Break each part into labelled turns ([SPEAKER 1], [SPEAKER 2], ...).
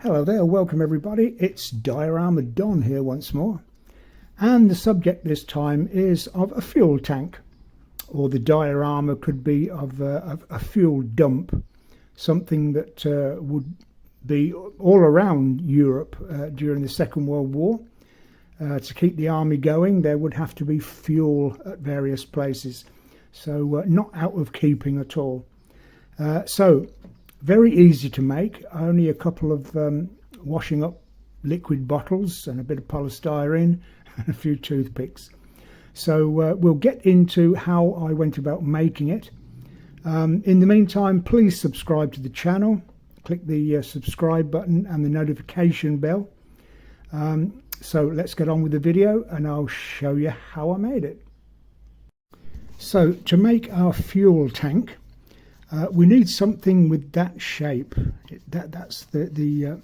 [SPEAKER 1] Hello there, welcome everybody. It's Diorama Don here once more, and the subject this time is of a fuel tank, or the diorama could be of a fuel dump, something that would be all around Europe during the Second World War. To keep the army going, there would have to be fuel at various places, so not out of keeping at all. So very easy to make, only a couple of washing up liquid bottles and a bit of polystyrene and a few toothpicks. So we'll get into how I went about making it. In the meantime, please subscribe to the channel, click the subscribe button and the notification bell. So let's get on with the video and I'll show you how I made it. So to make our fuel tank, we need something with that shape. That's the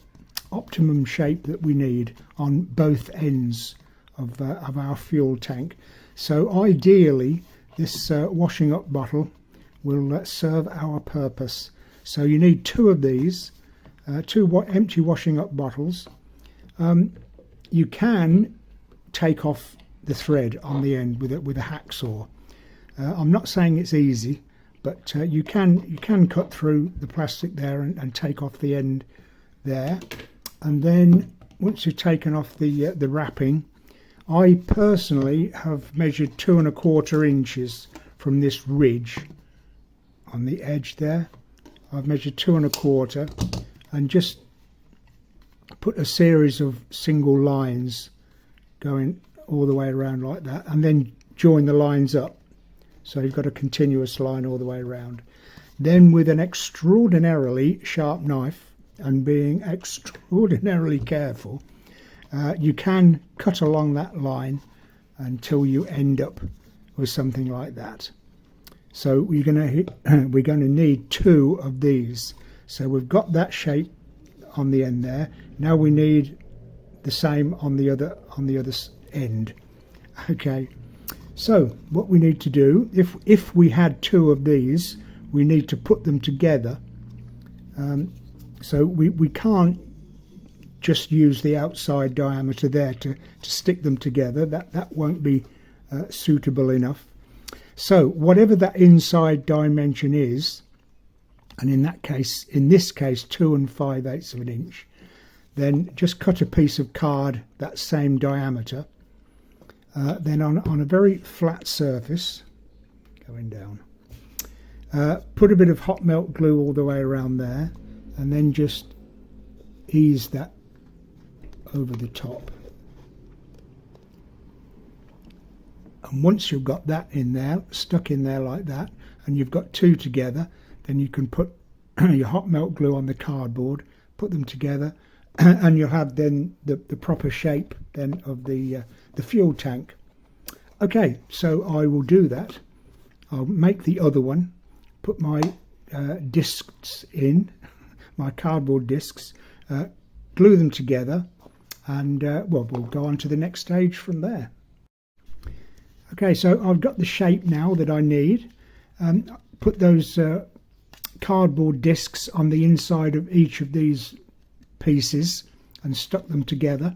[SPEAKER 1] optimum shape that we need on both ends of our fuel tank. So ideally this washing up bottle will serve our purpose. So you need two of these, two empty washing up bottles. You can take off the thread on the end with a hacksaw. I'm not saying it's easy, but you can cut through the plastic there and take off the end there. And then once you've taken off the wrapping, I personally have measured 2¼ inches from this ridge on the edge there. I've measured 2¼ and just put a series of single lines going all the way around like that, and then join the lines up. So you've got a continuous line all the way around. Then with an extraordinarily sharp knife and being extraordinarily careful, you can cut along that line until you end up with something like that. So we're going to need two of these. So we've got that shape on the end there. Now we need the same on the other end. Okay. So what we need to do, if we had two of these, we need to put them together. So we can't just use the outside diameter there to stick them together. That won't be suitable enough. So whatever that inside dimension is, and in this case 2 5/8 inch, then just cut a piece of card that same diameter. Then on a very flat surface, going down, put a bit of hot melt glue all the way around there, and then just ease that over the top. And once you've got that in there, stuck in there like that, and you've got two together, then you can put your hot melt glue on the cardboard, put them together, and you'll have then the proper shape then of the fuel tank. Okay, so I will do that. I'll make the other one, put my discs in, my cardboard discs, glue them together, and well, we'll go on to the next stage from there. Okay, so I've got the shape now that I need. Put those cardboard discs on the inside of each of these pieces and stuck them together.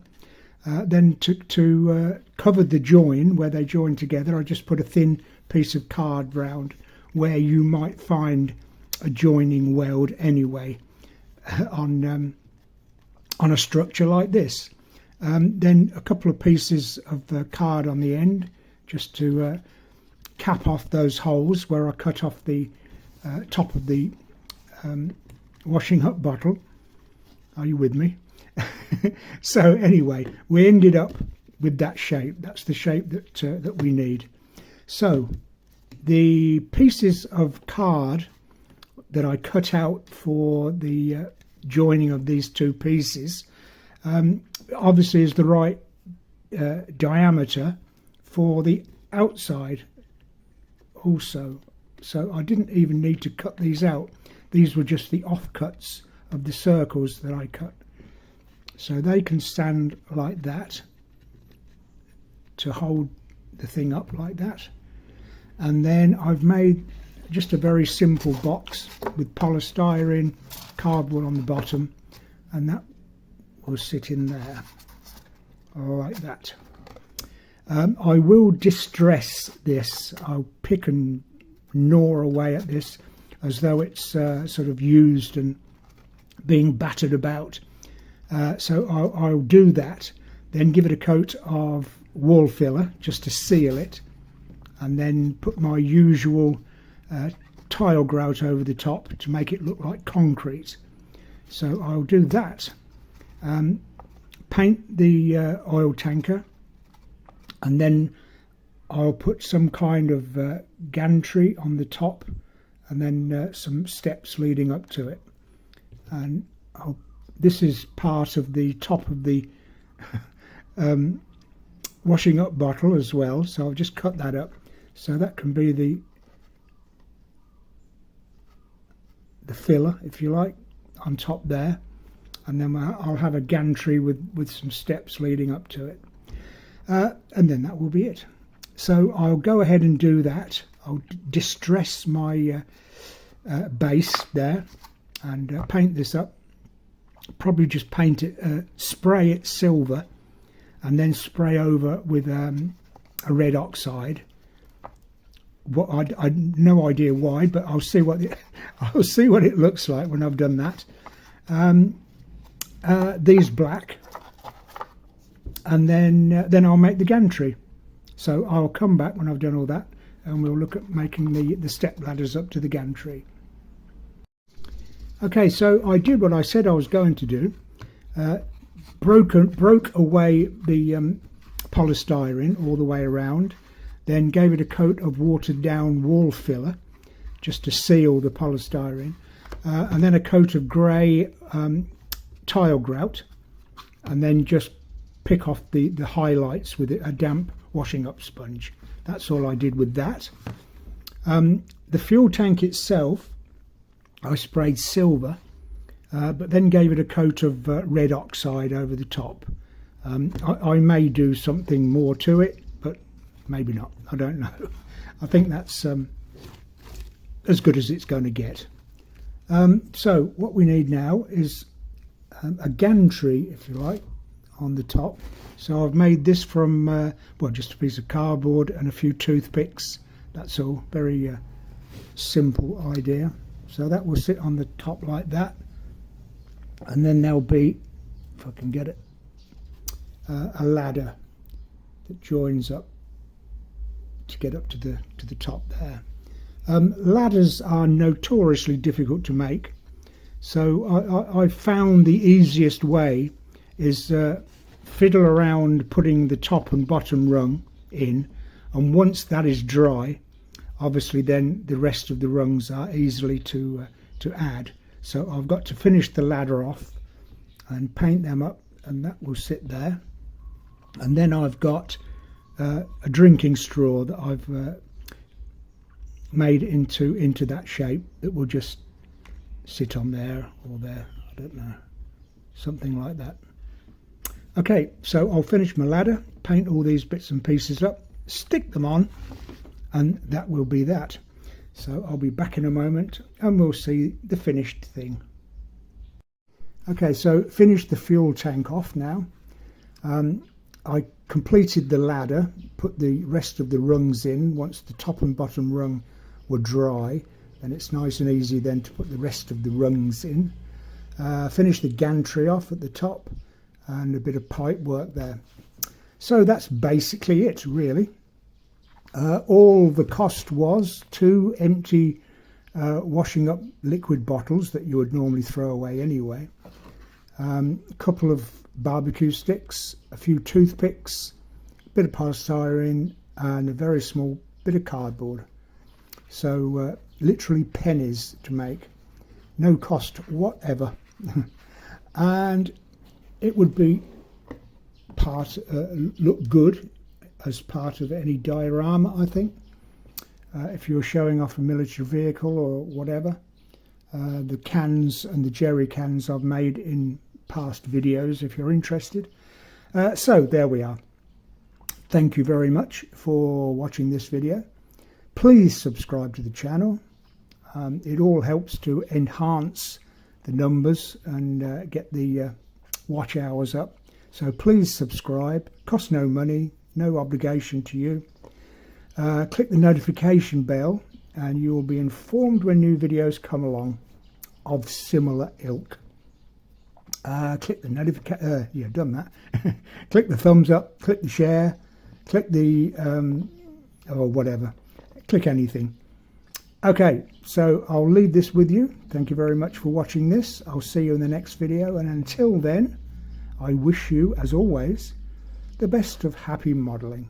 [SPEAKER 1] Then to cover the join where they join together, I just put a thin piece of card round where you might find a joining weld anyway on a structure like this. Then a couple of pieces of card on the end just to cap off those holes where I cut off the top of the washing up bottle. Are you with me? So anyway, we ended up with that shape. That's the shape that we need. So the pieces of card that I cut out for the joining of these two pieces obviously is the right diameter for the outside also. So I didn't even need to cut these out. These were just the offcuts of the circles that I cut. So they can stand like that to hold the thing up like that. And then I've made just a very simple box with polystyrene, cardboard on the bottom, and that will sit in there, like that. I will distress this. I'll pick and gnaw away at this as though it's sort of used and being battered about. So I'll do that, then give it a coat of wall filler just to seal it, and then put my usual tile grout over the top to make it look like concrete. So I'll do that. Paint the oil tanker, and then I'll put some kind of gantry on the top, and then some steps leading up to it. And this is part of the top of the washing up bottle as well, so I'll just cut that up so that can be the filler, if you like, on top there. And then I'll have a gantry with some steps leading up to it, and then that will be it. So I'll go ahead and do that. I'll distress my base there and paint this up. Probably just paint it, spray it silver, and then spray over with a red oxide. What I no idea why, but I'll see what I'll see what it looks like when I've done that. These black, and then I'll make the gantry. So I'll come back when I've done all that, and we'll look at making the step ladders up to the gantry. Okay, so I did what I said I was going to do. Broke away the polystyrene all the way around, then gave it a coat of watered down wall filler just to seal the polystyrene, and then a coat of grey tile grout, and then just pick off the highlights with a damp washing up sponge. That's all I did with that. The fuel tank itself I sprayed silver, but then gave it a coat of red oxide over the top. I may do something more to it, but maybe not. I don't know. I think that's as good as it's going to get. So what we need now is a gantry, if you like, on the top. So I've made this from, well, just a piece of cardboard and a few toothpicks. That's all. Very simple idea. So that will sit on the top like that, and then there'll be, if I can get it, a ladder that joins up to get up to the top there. Ladders are notoriously difficult to make, so I found the easiest way is fiddle around putting the top and bottom rung in, and once that is dry, obviously then the rest of the rungs are easily to add. So I've got to finish the ladder off and paint them up, and that will sit there. And then I've got a drinking straw that I've made into that shape that will just sit on there or there, I don't know, something like that. Okay, so I'll finish my ladder, paint all these bits and pieces up, stick them on, and that will be that. So I'll be back in a moment and we'll see the finished thing. Okay, so finished the fuel tank off now. I completed the ladder, put the rest of the rungs in. Once the top and bottom rung were dry, and it's nice and easy then to put the rest of the rungs in. Finished the gantry off at the top and a bit of pipe work there. So that's basically it, really. All the cost was 2 empty washing up liquid bottles that you would normally throw away anyway, a couple of barbecue sticks, a few toothpicks, a bit of polystyrene, and a very small bit of cardboard. So literally pennies to make, no cost whatever. And it would be look good as part of any diorama, I think. If you're showing off a military vehicle or whatever. The cans and the jerry cans I've made in past videos if you're interested. So there we are. Thank you very much for watching this video. Please subscribe to the channel. It all helps to enhance the numbers and get the watch hours up. So please subscribe, costs no money, no obligation to you. Click the notification bell and you will be informed when new videos come along of similar ilk. Click the notification, yeah, done that. Click the thumbs up, click the share, click the, or whatever, click anything. Okay, so I'll leave this with you. Thank you very much for watching this. I'll see you in the next video, and until then, I wish you, as always, the best of happy modelling.